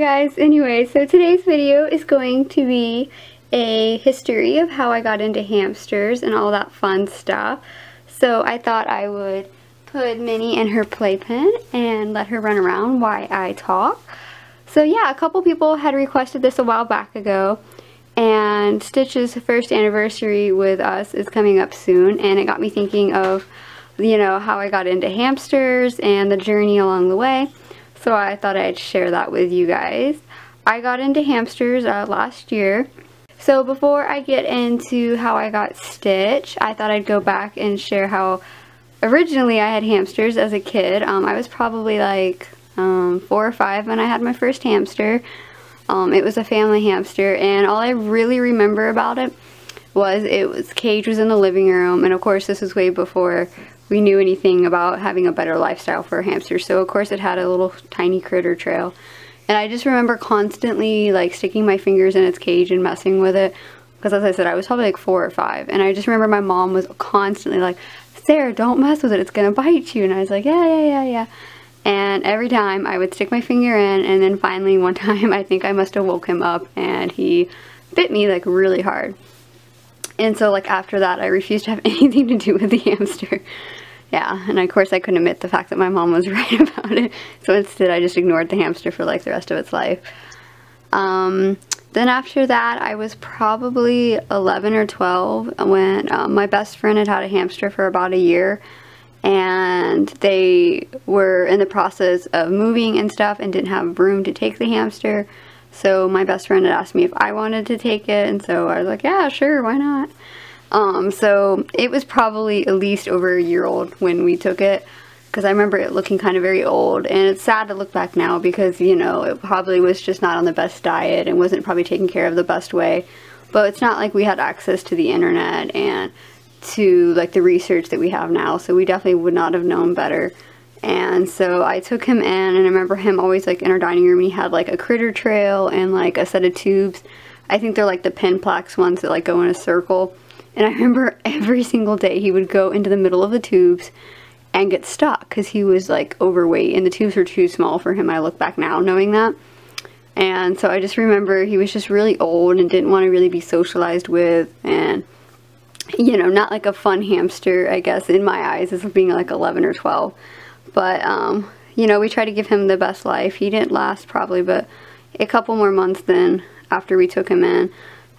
guys, anyway, so today's video is going to be a history of how I got into hamsters and all that fun stuff. So I thought I would put Minnie in her playpen and let her run around while I talk. So yeah, a couple people had requested this a while back ago, and Stitch's first anniversary with us is coming up soon, and it got me thinking of, you know, how I got into hamsters and the journey along the way. So I thought I'd share that with you guys. I got into hamsters last year. So before I get into how I got Stitch, I thought I'd go back and share how originally I had hamsters as a kid. I was probably like 4 or 5 when I had my first hamster. It was a family hamster, and all I really remember about it was cage was in the living room, and of course this was way before we knew anything about having a better lifestyle for a hamster. So of course it had a little tiny critter trail, and I just remember constantly like sticking my fingers in its cage and messing with it, because as I said, I was probably like 4 or 5, and I just remember my mom was constantly like, "Sarah, don't mess with it, it's gonna bite you," and I was like, yeah. And every time I would stick my finger in, and then finally one time I think I must have woke him up and he bit me like really hard. And so like after that I refused to have anything to do with the hamster. Yeah, and of course I couldn't admit the fact that my mom was right about it, so instead I just ignored the hamster for like the rest of its life. Then after that I was probably 11 or 12 when my best friend had a hamster for about a year, and they were in the process of moving and stuff and didn't have room to take the hamster. So my best friend had asked me if I wanted to take it, and so I was like, yeah, sure, why not? So it was probably at least over a year old when we took it, because I remember it looking kind of very old, and it's sad to look back now because, you know, it probably was just not on the best diet and wasn't probably taken care of the best way. But it's not like we had access to the internet and to like the research that we have now, so we definitely would not have known better. And so I took him in, and I remember him always like in our dining room, he had like a critter trail and like a set of tubes. I think they're like the Pinplax ones that like go in a circle. And I remember every single day he would go into the middle of the tubes and get stuck because he was like overweight and the tubes were too small for him. I look back now knowing that. And so I just remember he was just really old and didn't want to really be socialized with, and you know, not like a fun hamster, I guess, in my eyes, as being like 11 or 12. But, you know, we tried to give him the best life. He didn't last probably but a couple more months then after we took him in.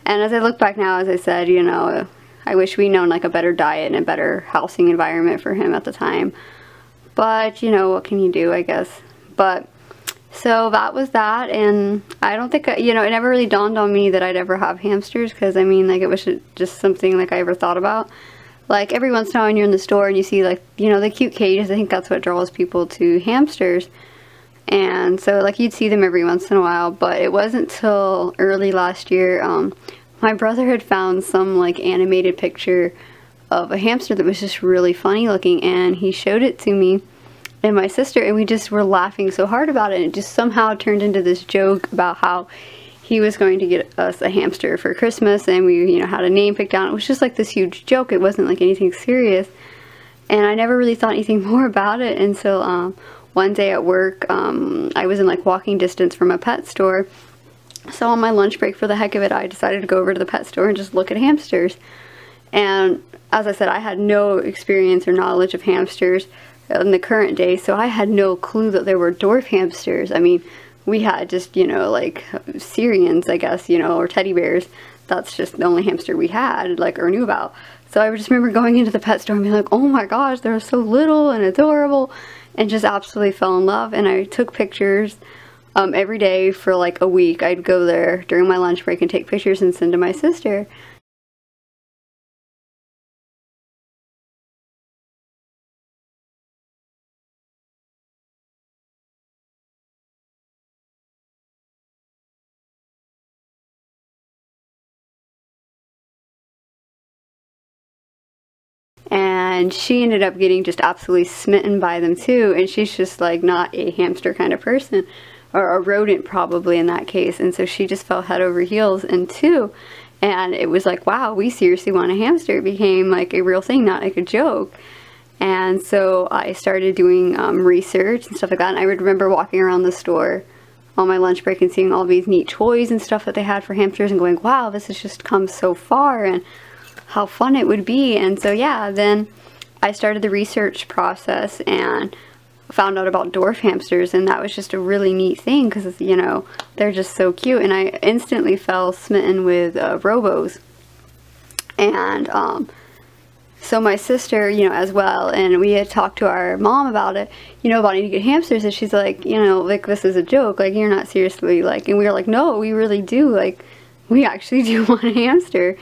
And as I look back now, as I said, you know, I wish we'd known like a better diet and a better housing environment for him at the time. But, you know, what can you do, I guess. But, so that was that, and I don't think, you know, it never really dawned on me that I'd ever have hamsters, because, I mean, like, it was just something, like, I ever thought about. Like, every once in a while when you're in the store and you see, like, you know, the cute cages, I think that's what draws people to hamsters. And so, like, you'd see them every once in a while, but it wasn't till early last year, my brother had found some, like, animated picture of a hamster that was just really funny looking, and he showed it to me and my sister, and we just were laughing so hard about it, and it just somehow turned into this joke about how he was going to get us a hamster for Christmas, and we, you know, had a name picked out. It was just like this huge joke. It wasn't like anything serious, and I never really thought anything more about it until one day at work, I was in like walking distance from a pet store. So on my lunch break, for the heck of it, I decided to go over to the pet store and just look at hamsters. And as I said, I had no experience or knowledge of hamsters in the current day, so I had no clue that there were dwarf hamsters. I mean, we had just, you know, like Syrians, I guess, you know, or teddy bears. That's just the only hamster we had, like, or knew about. So I just remember going into the pet store and being like, oh my gosh, they're so little and adorable, and just absolutely fell in love. And I took pictures every day for like a week. I'd go there during my lunch break and take pictures and send to my sister. And she ended up getting just absolutely smitten by them too, and she's just like not a hamster kind of person, or a rodent probably in that case, and so she just fell head over heels into, and it was like, wow, we seriously want a hamster. It became like a real thing, not like a joke. And so I started doing research and stuff like that, and I would remember walking around the store on my lunch break and seeing all these neat toys and stuff that they had for hamsters and going, wow, this has just come so far and how fun it would be. And so yeah, then I started the research process and found out about dwarf hamsters, and that was just a really neat thing because, you know, they're just so cute. And I instantly fell smitten with robos. And so my sister, you know, as well, and we had talked to our mom about it, you know, about needing to get hamsters, and she's like, you know, like, this is a joke, like, you're not seriously, like, and we were like, no, we really do, like, we actually do want a hamster.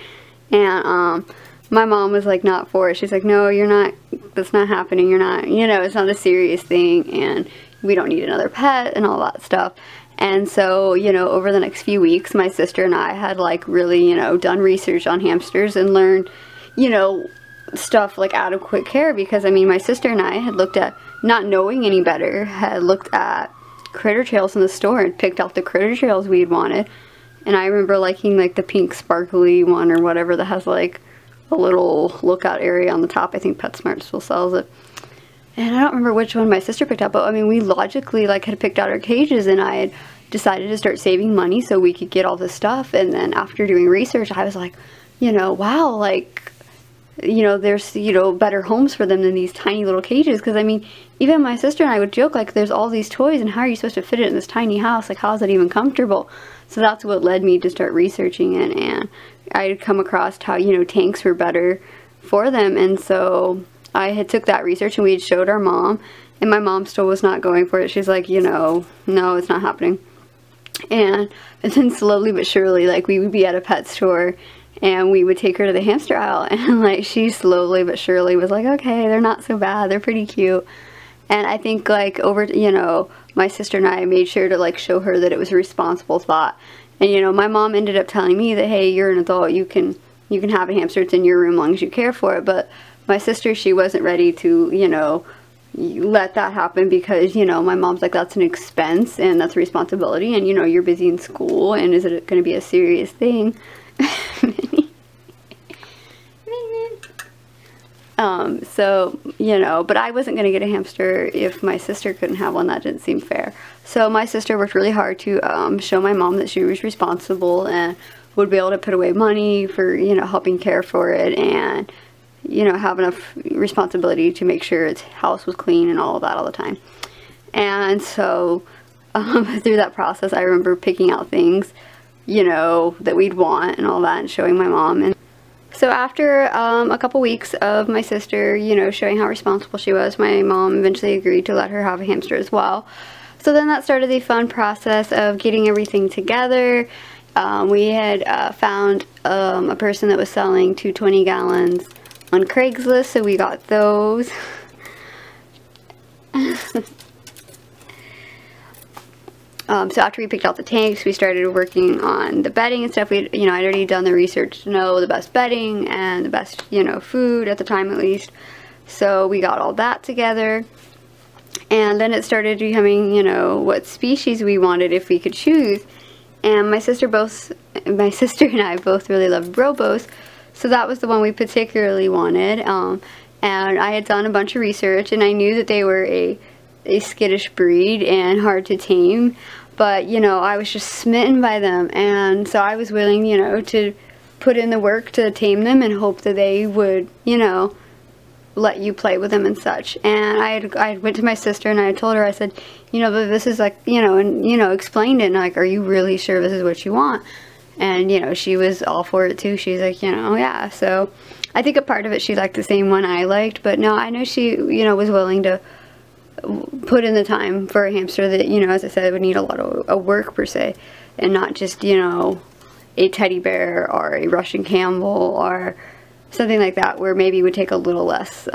And my mom was like, not for it. She's like, no, you're not, that's not happening, you're not, you know, it's not a serious thing, and we don't need another pet and all that stuff. And so, you know, over the next few weeks, my sister and I had, like, really, you know, done research on hamsters and learned, you know, stuff like adequate care, because I mean, my sister and I had looked at, not knowing any better, had looked at critter trails in the store and picked out the critter trails we'd wanted. And I remember liking, like, the pink sparkly one or whatever that has, like, a little lookout area on the top. I think PetSmart still sells it. And I don't remember which one my sister picked out, but I mean, we logically, like, had picked out our cages, and I had decided to start saving money so we could get all this stuff. And then after doing research, I was like, you know, wow, like, you know, there's, you know, better homes for them than these tiny little cages. Because I mean, even my sister and I would joke, like, there's all these toys and how are you supposed to fit it in this tiny house? Like, how is that even comfortable? So that's what led me to start researching it, and I had come across how, you know, tanks were better for them. And so I had took that research and we had showed our mom, and my mom still was not going for it. She's like, you know, no, it's not happening. And then slowly but surely, like, we would be at a pet store and we would take her to the hamster aisle, and like, she slowly but surely was like, okay, they're not so bad, they're pretty cute. And I think, like, over, you know, my sister and I made sure to, like, show her that it was a responsible thought. And, you know, my mom ended up telling me that, hey, you're an adult, you can have a hamster, it's in your room as long as you care for it. But my sister, she wasn't ready to, you know, let that happen, because, you know, my mom's like, that's an expense and that's a responsibility, and, you know, you're busy in school, and is it going to be a serious thing? So, you know, but I wasn't going to get a hamster if my sister couldn't have one. That didn't seem fair. So my sister worked really hard to show my mom that she was responsible and would be able to put away money for, you know, helping care for it, and, you know, have enough responsibility to make sure its house was clean and all of that all the time. And so through that process, I remember picking out things, you know, that we'd want and all that, and showing my mom. And so after a couple weeks of my sister, you know, showing how responsible she was, my mom eventually agreed to let her have a hamster as well. So then that started the fun process of getting everything together. We had found a person that was selling 2 20-gallons on Craigslist, so we got those. So after we picked out the tanks, we started working on the bedding and stuff. I'd already done the research to know the best bedding and the best, you know, food at the time at least. So we got all that together. And then it started becoming, you know, what species we wanted if we could choose. And my sister and I both really loved robos. So that was the one we particularly wanted. And I had done a bunch of research, and I knew that they were a skittish breed and hard to tame. But, you know, I was just smitten by them, and so I was willing, you know, to put in the work to tame them and hope that they would, you know, let you play with them and such. And I went to my sister and I told her, I said, you know, but this is like, you know, and, you know, explained it, and like, are you really sure this is what you want? And, you know, she was all for it too. She's like, you know, yeah. So I think a part of it, she liked the same one I liked, but no, I know she, you know, was willing to put in the time for a hamster that, you know, as I said, would need a lot of work per se, and not just, you know, a teddy bear or a Russian Camel or something like that, where maybe it would take a little less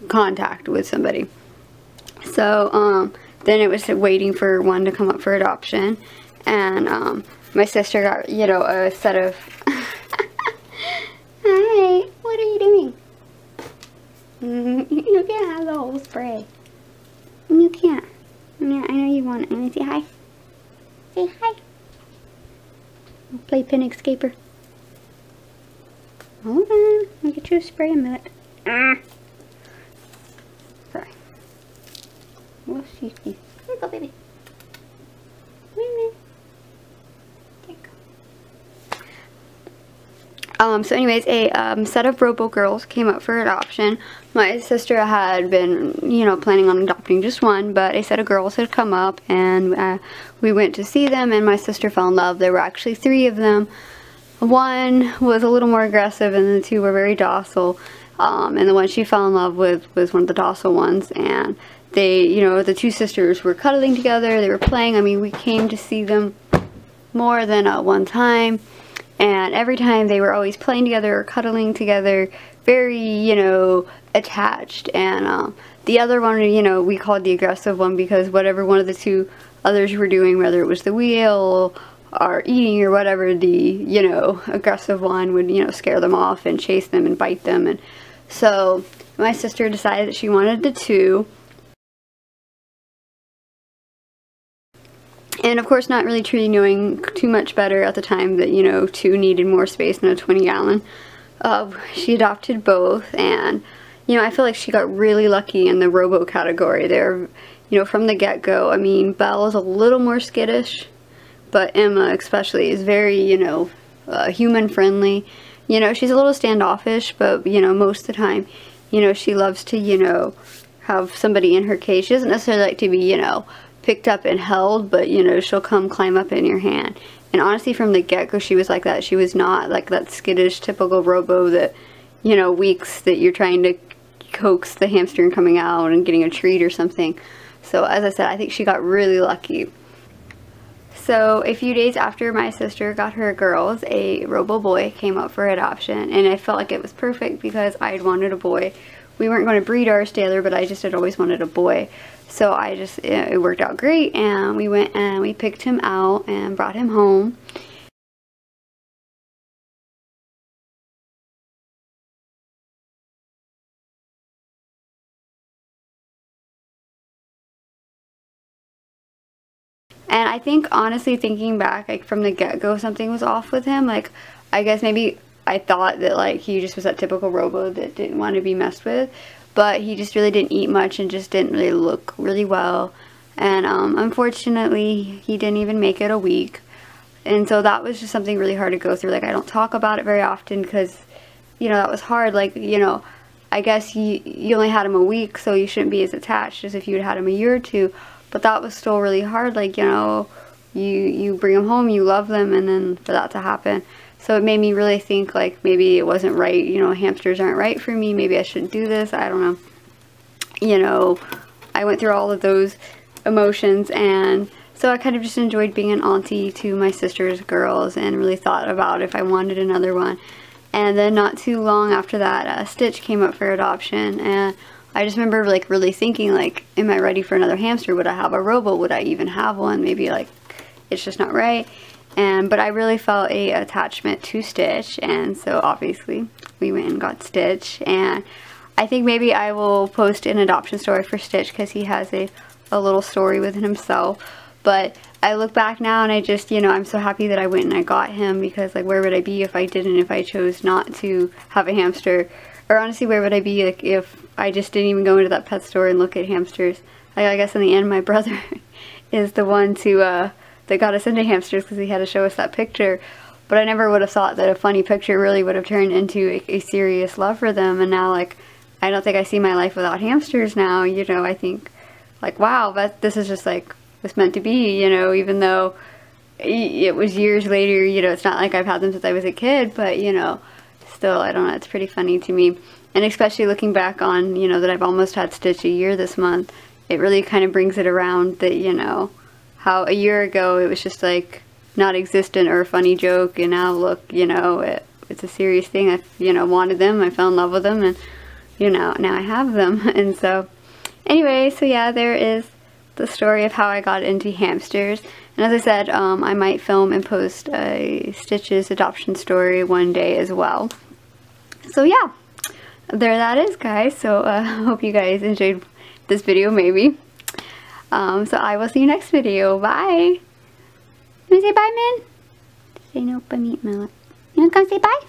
contact with somebody. So then it was waiting for one to come up for adoption, and my sister got, you know, a set of hi, what are you doing? You can't have the whole spray. You can't. Yeah, I know you want it. Let me say hi. Say hi. We'll play pin escaper. Hold on. I'll get you a spray in a minute. Sorry. What's she? Here you go, baby. So anyways, a set of Robo girls came up for adoption. My sister had been, you know, planning on adopting just one, but a set of girls had come up, and we went to see them, and my sister fell in love. There were actually 3 of them. One was a little more aggressive, and the 2 were very docile. And the one she fell in love with was one of the docile ones, and they, you know, the 2 sisters were cuddling together. They were playing. I mean, we came to see them more than one time. And every time they were always playing together or cuddling together, very, you know, attached. And the other one, you know, we called the aggressive one because whatever one of the 2 others were doing, whether it was the wheel or eating or whatever, the, you know, aggressive one would, you know, scare them off and chase them and bite them. And so my sister decided that she wanted the 2. And of course, not really truly knowing too much better at the time that, you know, 2 needed more space than a 20-gallon. She adopted both, and, you know, I feel like she got really lucky in the Robo category. They're, you know, from the get-go. I mean, Belle is a little more skittish, but Emma especially is very, you know, human-friendly. You know, she's a little standoffish, but, you know, most of the time, you know, she loves to, you know, have somebody in her cage. She doesn't necessarily like to be, you know, picked up and held, but, you know, she'll come climb up in your hand. And honestly, from the get-go, she was like that. She was not like that skittish, typical Robo that, you know, weeks that you're trying to coax the hamster and coming out and getting a treat or something. So, as I said, I think she got really lucky. So, a few days after my sister got her girls, a Robo boy came up for adoption, and I felt like it was perfect because I had wanted a boy. We weren't going to breed ours together, but I just had always wanted a boy. So it worked out great, and we went and we picked him out and brought him home. And I think, honestly, thinking back, like, from the get-go, something was off with him. Like, I guess maybe I thought that, like, he just was that typical Robo that didn't want to be messed with. But he just really didn't eat much and just didn't really look really well. And unfortunately, he didn't even make it a week. And so that was just something really hard to go through. Like, I don't talk about it very often because, you know, that was hard. Like, you know, I guess you only had him a week, so you shouldn't be as attached as if you had him a year or 2. But that was still really hard. Like, you know, you bring them home, you love them, and then for that to happen. So it made me really think, like, maybe it wasn't right, you know, hamsters aren't right for me, maybe I shouldn't do this, I don't know. You know, I went through all of those emotions, and so I kind of just enjoyed being an auntie to my sister's girls and really thought about if I wanted another one. And then not too long after that, Stitch came up for adoption, and I just remember, like, really thinking, like, am I ready for another hamster? Would I have a Robo? Would I even have one? Maybe, like, it's just not right. But I really felt a attachment to Stitch, and so obviously we went and got Stitch. And I think maybe I will post an adoption story for Stitch because he has a little story within himself. But I look back now and I just, you know, I'm so happy that I went and I got him, because, like, where would I be if I didn't, if I chose not to have a hamster? Or honestly, where would I be, like, if I just didn't even go into that pet store and look at hamsters? I guess in the end, my brother is the one that got us into hamsters because he had to show us that picture. But I never would have thought that a funny picture really would have turned into a serious love for them. And now, like, I don't think I see my life without hamsters now. You know, I think, like, wow, this is just, like, was meant to be, you know, even though it was years later. You know, it's not like I've had them since I was a kid, but, you know, still, I don't know, it's pretty funny to me. And especially looking back on, you know, that I've almost had Stitch a year this month, it really kind of brings it around that, you know, how a year ago it was just, like, not existent or a funny joke, and now look, you know, it's a serious thing. I, you know, wanted them, I fell in love with them, and, you know, now I have them. And so, anyway, so yeah, there is the story of how I got into hamsters. And as I said, I might film and post a Stitch's adoption story one day as well. So yeah, there that is, guys. So hope you guys enjoyed this video, maybe. So I will see you next video. Bye. You wanna say bye, man? Say no, but meet my. You wanna come say bye?